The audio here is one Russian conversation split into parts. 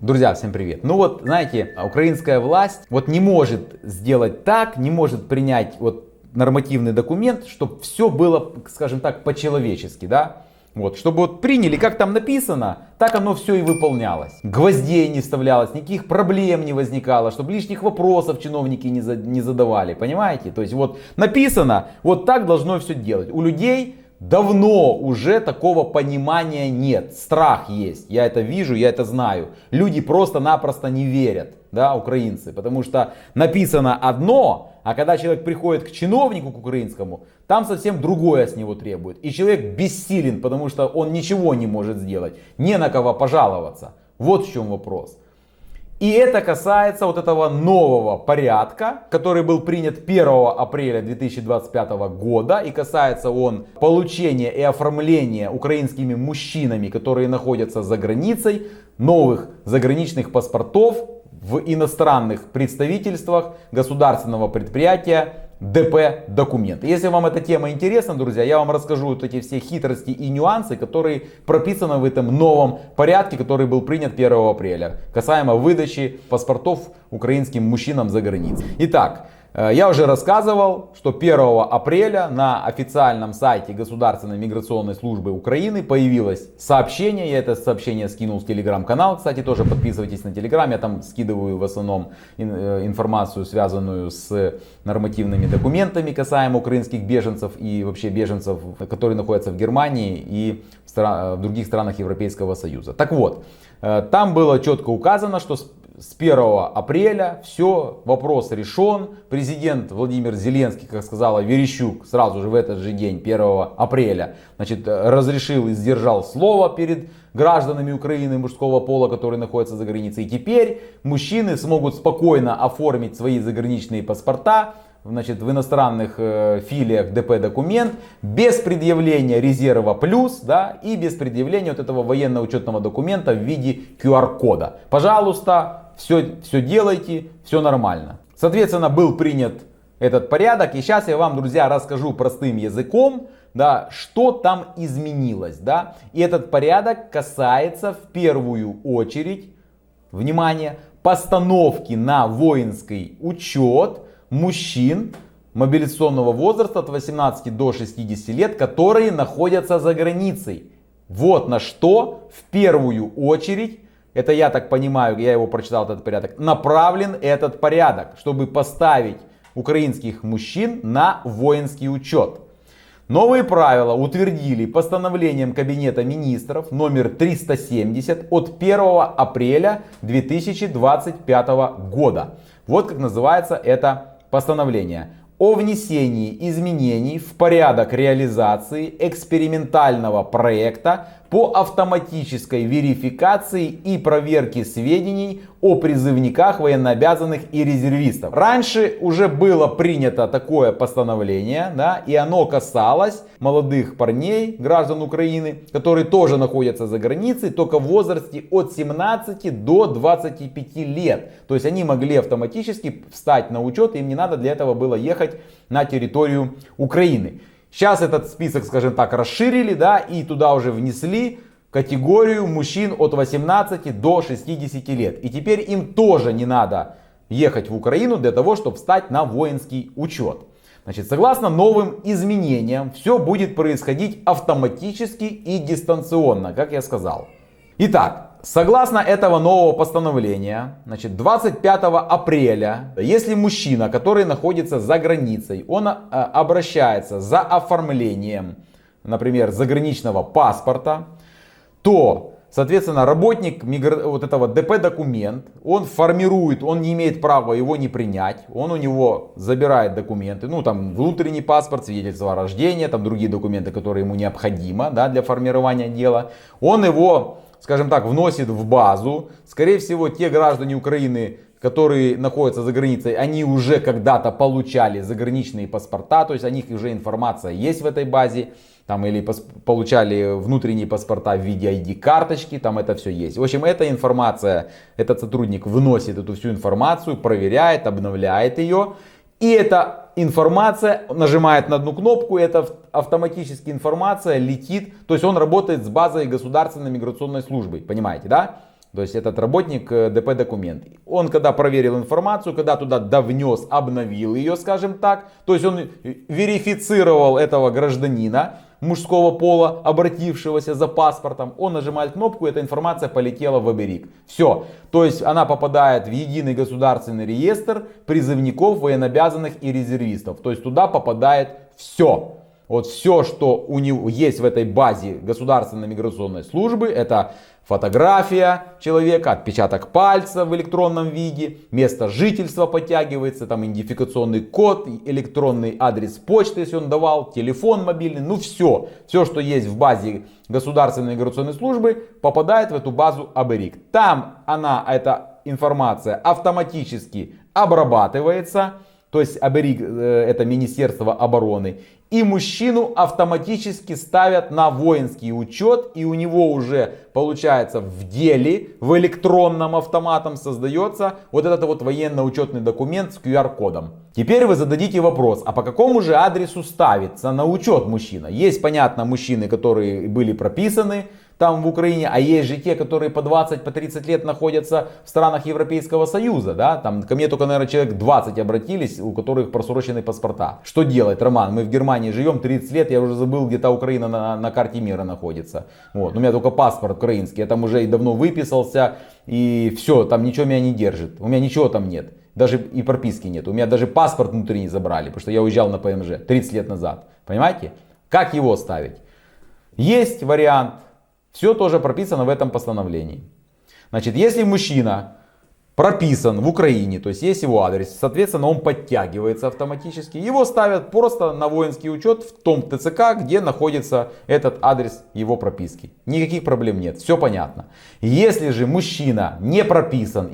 Друзья, всем привет. Ну вот, знаете, украинская власть вот не может сделать так, не может принять вот нормативный документ, чтобы все было, скажем так, по-человечески, да? Вот, чтобы вот приняли, как там написано, так оно все и выполнялось. Гвоздей не вставлялось, никаких проблем не возникало, чтобы лишних вопросов чиновники не задавали, понимаете? То есть вот написано, вот так должно все делать. У людей давно уже такого понимания нет, страх есть, я это вижу, я это знаю. Люди просто-напросто не верят, да, украинцы, потому что написано одно, а когда человек приходит к чиновнику, к украинскому, там совсем другое с него требует. И человек бессилен, потому что он ничего не может сделать, не на кого пожаловаться. Вот в чем вопрос. И это касается вот этого нового порядка, который был принят 1 апреля 2025 года. И касается он получения и оформления украинскими мужчинами, которые находятся за границей, новых заграничных паспортов в иностранных представительствах государственного предприятия ДП документы. Если вам эта тема интересна, друзья, я вам расскажу вот эти все хитрости и нюансы, которые прописаны в этом новом порядке, который был принят 1 апреля, касаемо выдачи паспортов украинским мужчинам за границей. Итак, я уже рассказывал, что 1 апреля на официальном сайте Государственной миграционной службы Украины появилось сообщение. Я это сообщение скинул в телеграм-канал. Кстати, тоже подписывайтесь на телеграм. Я там скидываю в основном информацию, связанную с нормативными документами касаемо украинских беженцев и вообще беженцев, которые находятся в Германии и в других странах Европейского Союза. Так вот, там было четко указано, что с 1 апреля все, вопрос решен. Президент Владимир Зеленский, как сказала Верещук, сразу же в этот же день, 1 апреля, значит, разрешил и сдержал слово перед гражданами Украины мужского пола, которые находятся за границей. И теперь мужчины смогут спокойно оформить свои заграничные паспорта, значит, в иностранных филиях ДП документ без предъявления резерва плюс, да, и без предъявления вот этого военно-учетного документа в виде QR-кода. Пожалуйста, все делайте, все нормально. Соответственно, был принят этот порядок, и сейчас я вам, друзья, расскажу простым языком, да, что там изменилось, да. И этот порядок касается в первую очередь, внимание, постановки на воинский учет мужчин мобилизационного возраста от 18 до 60 лет, которые находятся за границей. Вот на что в первую очередь, это я так понимаю, я его прочитал, этот порядок, направлен этот порядок, чтобы поставить украинских мужчин на воинский учет. Новые правила утвердили постановлением Кабинета министров номер 370 от 1 апреля 2025 года. Вот как называется это постановление. О внесении изменений в порядок реализации экспериментального проекта по автоматической верификации и проверке сведений о призывниках, военнообязанных и резервистов. Раньше уже было принято такое постановление, да, и оно касалось молодых парней, граждан Украины, которые тоже находятся за границей, только в возрасте от 17 до 25 лет. То есть они могли автоматически встать на учет, и им не надо для этого было ехать на территорию Украины. Сейчас этот список, скажем так, расширили, да, и туда уже внесли категорию мужчин от 18 до 60 лет. И теперь им тоже не надо ехать в Украину для того, чтобы встать на воинский учет. Значит, согласно новым изменениям, все будет происходить автоматически и дистанционно, как я сказал. Итак, согласно этого нового постановления, значит, 25 апреля, если мужчина, который находится за границей, он обращается за оформлением, например, заграничного паспорта, то, соответственно, работник вот этого ДП документ, он формирует, он не имеет права его не принять, он у него забирает документы, ну там внутренний паспорт, свидетельство о рождении, там другие документы, которые ему необходимо, да, для формирования дела, он его, скажем так, вносит в базу. Скорее всего, те граждане Украины, которые находятся за границей, они уже когда-то получали заграничные паспорта, то есть о них уже информация есть в этой базе. Там или получали внутренние паспорта в виде ID-карточки, там это все есть. В общем, эта информация, этот сотрудник вносит эту всю информацию, проверяет, обновляет ее. И эта информация, нажимает на одну кнопку, эта автоматически информация летит. То есть он работает с базой Государственной миграционной службы, понимаете, да? То есть этот работник ДП документ. Он когда проверил информацию, когда туда довнес, обновил ее, скажем так. То есть он верифицировал этого гражданина мужского пола, обратившегося за паспортом. Он нажимает кнопку, и эта информация полетела в оберег. Все. То есть она попадает в единый государственный реестр призывников, военнообязанных и резервистов. То есть туда попадает все. Вот все, что у него есть в этой базе государственной миграционной службы, это фотография человека, отпечаток пальца в электронном виде, место жительства подтягивается, там идентификационный код, электронный адрес почты, если он давал, телефон мобильный, ну все. Все, что есть в базе государственной миграционной службы, попадает в эту базу Аберик. Там эта информация автоматически обрабатывается. То есть Аберик это Министерство обороны. И мужчину автоматически ставят на воинский учет. И у него уже получается в деле, в электронном автоматом создается вот этот вот военно-учетный документ с QR-кодом. Теперь вы зададите вопрос, а по какому же адресу ставится на учет мужчина? Есть, понятно, мужчины, которые были прописаны там в Украине, а есть же те, которые по 20, по 30 лет находятся в странах Европейского Союза, да, там ко мне только, наверное, человек 20 обратились, у которых просроченные паспорта. Что делать, Роман? Мы в Германии живем 30 лет, я уже забыл, где-то Украина на карте мира находится. Вот. У меня только паспорт украинский, я там уже и давно выписался, и все, там ничего меня не держит, у меня ничего там нет. Даже и прописки нет. У меня даже паспорт внутри не забрали, потому что я уезжал на ПМЖ 30 лет назад. Понимаете? Как его ставить? Есть вариант. Все тоже прописано в этом постановлении. Значит, если мужчина прописан в Украине, то есть есть его адрес, соответственно, он подтягивается автоматически. Его ставят просто на воинский учет в том ТЦК, где находится этот адрес его прописки. Никаких проблем нет, все понятно. Если же мужчина не прописан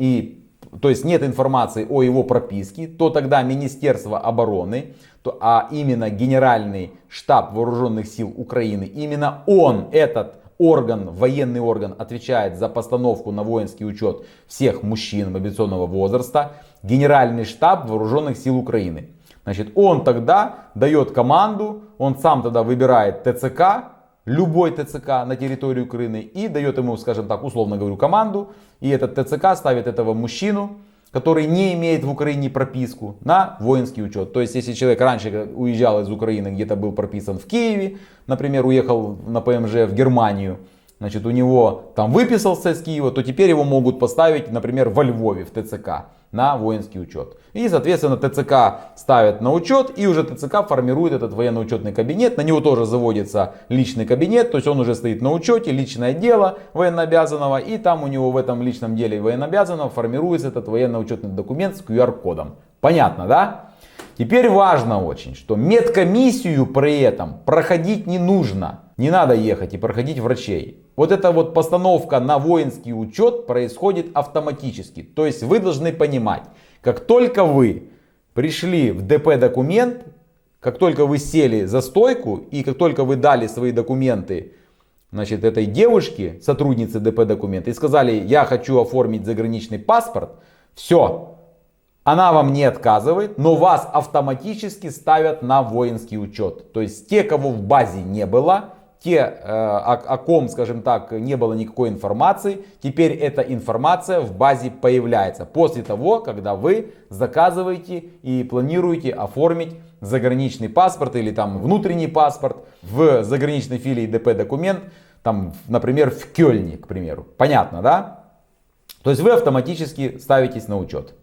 то есть нет информации о его прописке, то тогда Министерство обороны, а именно Генеральный штаб Вооруженных сил Украины, именно этот орган, военный орган, отвечает за постановку на воинский учет всех мужчин мобилизационного возраста, Генеральный штаб Вооруженных сил Украины. Значит, он тогда дает команду, он сам тогда выбирает ТЦК, любой ТЦК на территории Украины и дает ему, скажем так, условно говорю, команду. И этот ТЦК ставит этого мужчину, который не имеет в Украине прописку, на воинский учет. То есть, если человек раньше уезжал из Украины, где-то был прописан в Киеве, например, уехал на ПМЖ в Германию, значит, у него там выписался из Киева, то теперь его могут поставить, например, во Львове в ТЦК на воинский учет. И, соответственно, ТЦК ставят на учет, и уже ТЦК формирует этот военно-учетный кабинет. На него тоже заводится личный кабинет, то есть он уже стоит на учете, личное дело военнообязанного, и там у него в этом личном деле военнообязанного формируется этот военно-учетный документ с QR-кодом. Понятно, да? Теперь важно очень, что медкомиссию при этом проходить не нужно. Не надо ехать и проходить врачей. Вот эта вот постановка на воинский учет происходит автоматически. То есть вы должны понимать, как только вы пришли в ДП документ, как только вы сели за стойку и как только вы дали свои документы, значит, этой девушке, сотруднице ДП документа, и сказали, я хочу оформить заграничный паспорт, все. Она вам не отказывает, но вас автоматически ставят на воинский учет. То есть те, кого в базе не было, те, о ком, скажем так, не было никакой информации, теперь эта информация в базе появляется. После того, когда вы заказываете и планируете оформить заграничный паспорт или там внутренний паспорт в заграничной филии ДП документ, там, например, в Кёльне, к примеру. Понятно, да? То есть вы автоматически ставитесь на учет.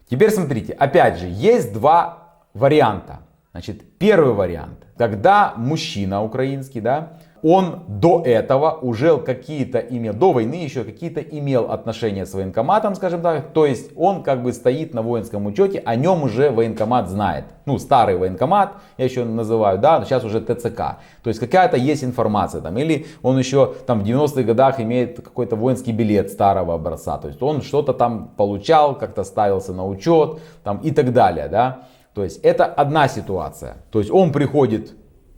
Теперь смотрите, опять же, есть два варианта. Значит, первый вариант, когда мужчина украинский, да, он до этого уже какие-то имел, до войны еще какие-то имел отношения с военкоматом, скажем так. То есть он как бы стоит на воинском учете, о нем уже военкомат знает. Ну, старый военкомат, я еще называю, да, сейчас уже ТЦК. То есть какая-то есть информация там. Или он еще там в 90-х годах имеет какой-то воинский билет старого образца. То есть он что-то там получал, как-то ставился на учет там, и так далее, да. То есть это одна ситуация. То есть он приходит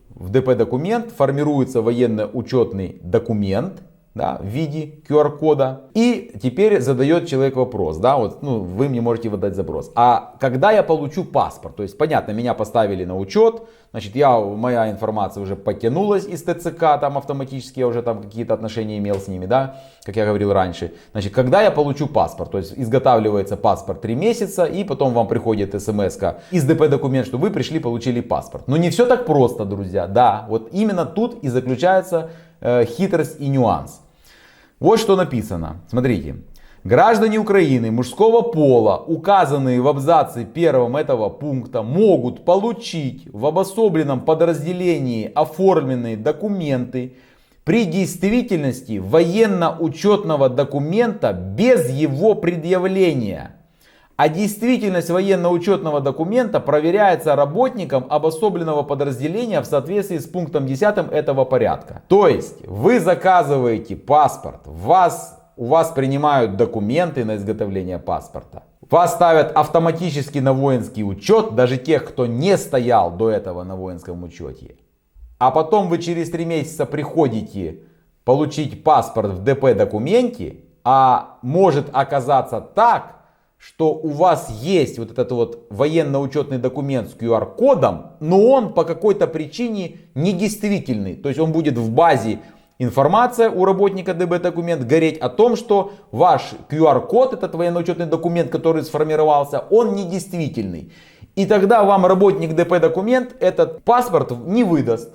в ДП документ, формируется военно-учетный документ, да, в виде QR-кода. И теперь задает человек вопрос, да, вот, ну, вы мне можете выдать запрос. А когда я получу паспорт? То есть, понятно, меня поставили на учет, значит, моя информация уже подтянулась из ТЦК, там автоматически я уже там какие-то отношения имел с ними, да, как я говорил раньше. Значит, когда я получу паспорт? То есть, изготавливается паспорт 3 месяца, и потом вам приходит смс-ка из ДП-документ, что вы пришли, получили паспорт. Но не все так просто, друзья, да, вот именно тут и заключается хитрость и нюанс. Вот что написано. Смотрите. Граждане Украины мужского пола, указанные в абзаце 1 этого пункта, могут получить в обособленном подразделении оформленные документы при действительности военно-учетного документа без его предъявления. А действительность военно-учетного документа проверяется работником обособленного подразделения в соответствии с пунктом 10 этого порядка. То есть вы заказываете паспорт, у вас принимают документы на изготовление паспорта. Вас ставят автоматически на воинский учет, даже тех, кто не стоял до этого на воинском учете. А потом вы через 3 месяца приходите получить паспорт в ДП-документе, а может оказаться так, что у вас есть вот этот вот военно-учетный документ с QR-кодом, но он по какой-то причине недействительный. То есть он будет в базе информация у работника ДБ-документ гореть о том, что ваш QR-код, этот военно-учетный документ, который сформировался, он недействительный. И тогда вам работник ДП-документ этот паспорт не выдаст.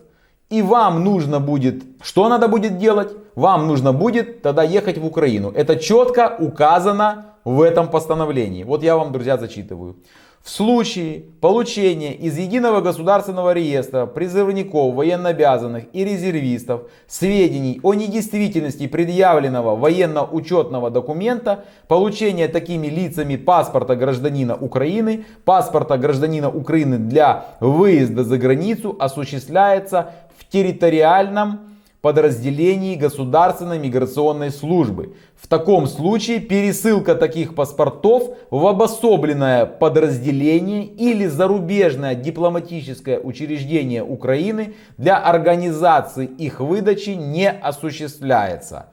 И вам нужно будет, что надо будет делать? Вам нужно будет тогда ехать в Украину. Это четко указано в этом постановлении. Вот я вам, друзья, зачитываю. В случае получения из Единого государственного реестра призывников, военнообязанных и резервистов сведений о недействительности предъявленного военно-учетного документа, получение такими лицами паспорта гражданина Украины, паспорта гражданина Украины для выезда за границу осуществляется в территориальном подразделении Государственной миграционной службы. В таком случае пересылка таких паспортов в обособленное подразделение или зарубежное дипломатическое учреждение Украины для организации их выдачи не осуществляется.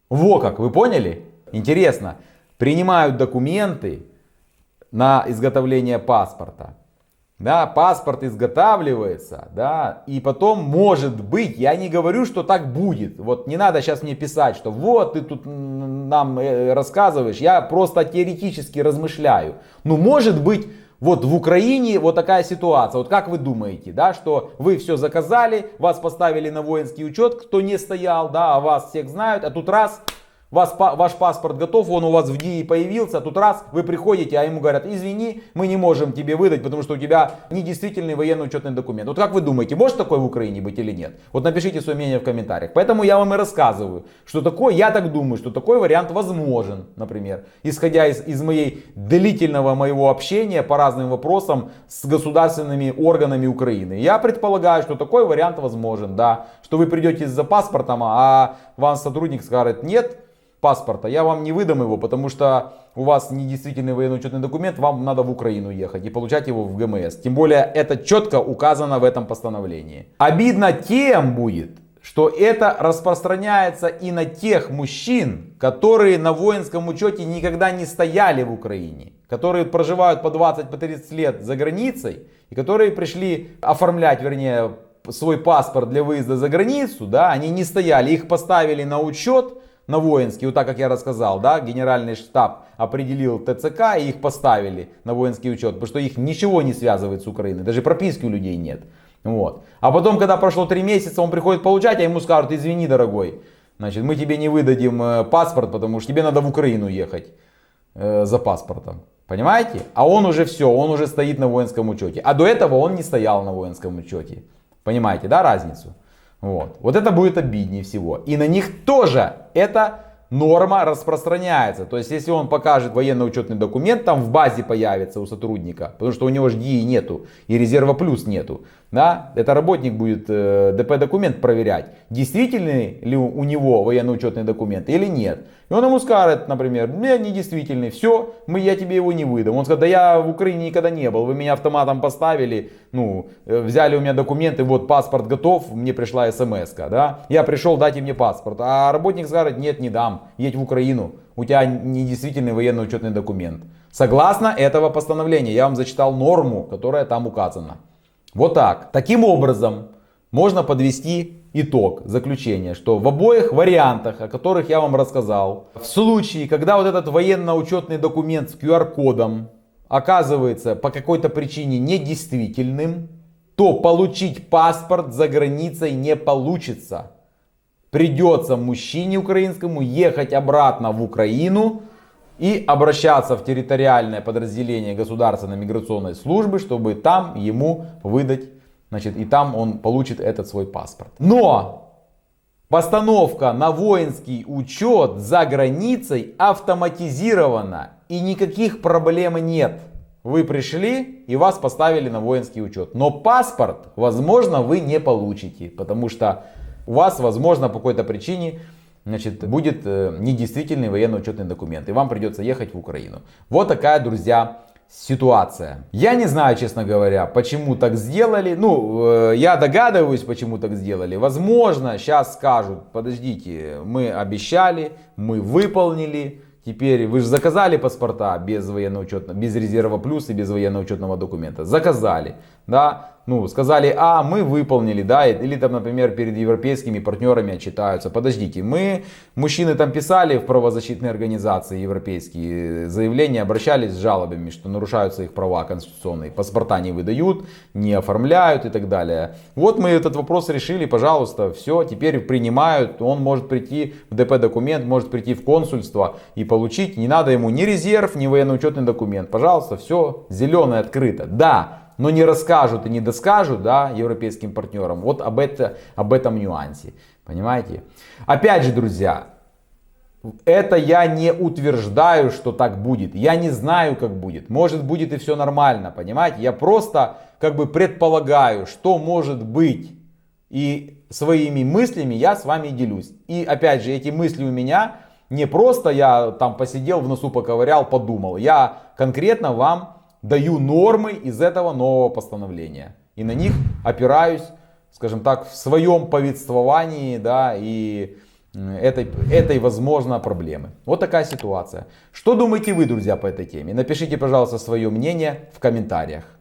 Во как, вы поняли? Интересно, принимают документы на изготовление паспорта. Да, паспорт изготавливается, да, и потом может быть, я не говорю, что так будет. Вот не надо сейчас мне писать, что вот ты тут нам рассказываешь, я просто теоретически размышляю. Ну, может быть, вот в Украине вот такая ситуация. Вот как вы думаете, да, что вы все заказали, вас поставили на воинский учет, кто не стоял, да, а вас всех знают, а тут раз... Ваш паспорт готов, он у вас в ДИИ появился, тут раз вы приходите, а ему говорят: извини, мы не можем тебе выдать, потому что у тебя недействительный военно-учетный документ. Вот как вы думаете, может такое в Украине быть или нет? Вот напишите свое мнение в комментариях. Поэтому я вам и рассказываю, что такое, я так думаю, что такой вариант возможен, например, исходя из длительного моего общения по разным вопросам с государственными органами Украины. Я предполагаю, что такой вариант возможен, да, что вы придете за паспортом, а вам сотрудник скажет: нет паспорта, я вам не выдам его, потому что у вас недействительный военно-учетный документ, вам надо в Украину ехать и получать его в ГМС. Тем более это четко указано в этом постановлении. Обидно тем будет, что это распространяется и на тех мужчин, которые на воинском учете никогда не стояли в Украине, которые проживают по 20-30 лет за границей и которые пришли оформлять, вернее, свой паспорт для выезда за границу, да, они не стояли, их поставили на учет, на воинский, вот так как я рассказал, да, генеральный штаб определил ТЦК и их поставили на воинский учет, потому что их ничего не связывает с Украиной, даже прописки у людей нет. Вот. А потом, когда прошло 3 месяца, он приходит получать, а ему скажут: извини, дорогой, значит, мы тебе не выдадим паспорт, потому что тебе надо в Украину ехать за паспортом. Понимаете? А он уже все, он уже стоит на воинском учете. А до этого он не стоял на воинском учете. Понимаете, да, разницу? Вот это будет обиднее всего. И на них тоже эта норма распространяется. То есть, если он покажет военно-учетный документ, там в базе появится у сотрудника, потому что у него же ДИИ нету и резерва плюс нету, Да? Это работник будет ДП-документ проверять, действительный ли у него военно-учетный документ или нет. И он ему скажет, например, недействительный, все, я тебе его не выдам. Он скажет, да я в Украине никогда не был, вы меня автоматом поставили, взяли у меня документы, вот паспорт готов, мне пришла смс-ка, да? Я пришел, дайте мне паспорт. А работник скажет, нет, не дам, едь в Украину, у тебя недействительный военно-учетный документ. Согласно этого постановления, я вам зачитал норму, которая там указана. Вот так. Таким образом, можно подвести итог, заключение, что в обоих вариантах, о которых я вам рассказал, в случае, когда вот этот военно-учетный документ с QR-кодом оказывается по какой-то причине недействительным, то получить паспорт за границей не получится. Придется мужчине украинскому ехать обратно в Украину и обращаться в территориальное подразделение Государственной миграционной службы, чтобы там ему выдать, и там он получит этот свой паспорт. Но постановка на воинский учет за границей автоматизирована и никаких проблем нет. Вы пришли и вас поставили на воинский учет. Но паспорт, возможно, вы не получите, потому что у вас, возможно, по какой-то причине будет недействительный военно-учетный документ, и вам придется ехать в Украину. Вот такая, друзья, ситуация. Я не знаю, честно говоря, почему так сделали. Я догадываюсь, почему так сделали. Возможно, сейчас скажут, подождите, мы обещали, мы выполнили. Теперь вы же заказали паспорта без без резерва плюс и без военно-учетного документа. Заказали, да. Сказали, мы выполнили, да, или там, например, перед европейскими партнерами отчитаются. Подождите, мужчины там писали в правозащитные организации европейские заявления, обращались с жалобами, что нарушаются их права конституционные, паспорта не выдают, не оформляют и так далее. Вот мы этот вопрос решили, пожалуйста, все, теперь принимают, он может прийти в ДП-документ, может прийти в консульство и получить, не надо ему ни резерв, ни военно-учетный документ, пожалуйста, все зеленое открыто, да. Но не расскажут и не доскажут, да, европейским партнерам вот об этом нюансе. Понимаете? Опять же, друзья, это я не утверждаю, что так будет. Я не знаю, как будет. Может, будет и все нормально, понимаете? Я просто предполагаю, что может быть. И своими мыслями я с вами делюсь. И опять же, эти мысли у меня не просто я там посидел, в носу поковырял, подумал. Я конкретно вам даю нормы из этого нового постановления. И на них опираюсь, скажем так, в своем повествовании, да, и этой возможно, проблемы. Вот такая ситуация. Что думаете вы, друзья, по этой теме? Напишите, пожалуйста, свое мнение в комментариях.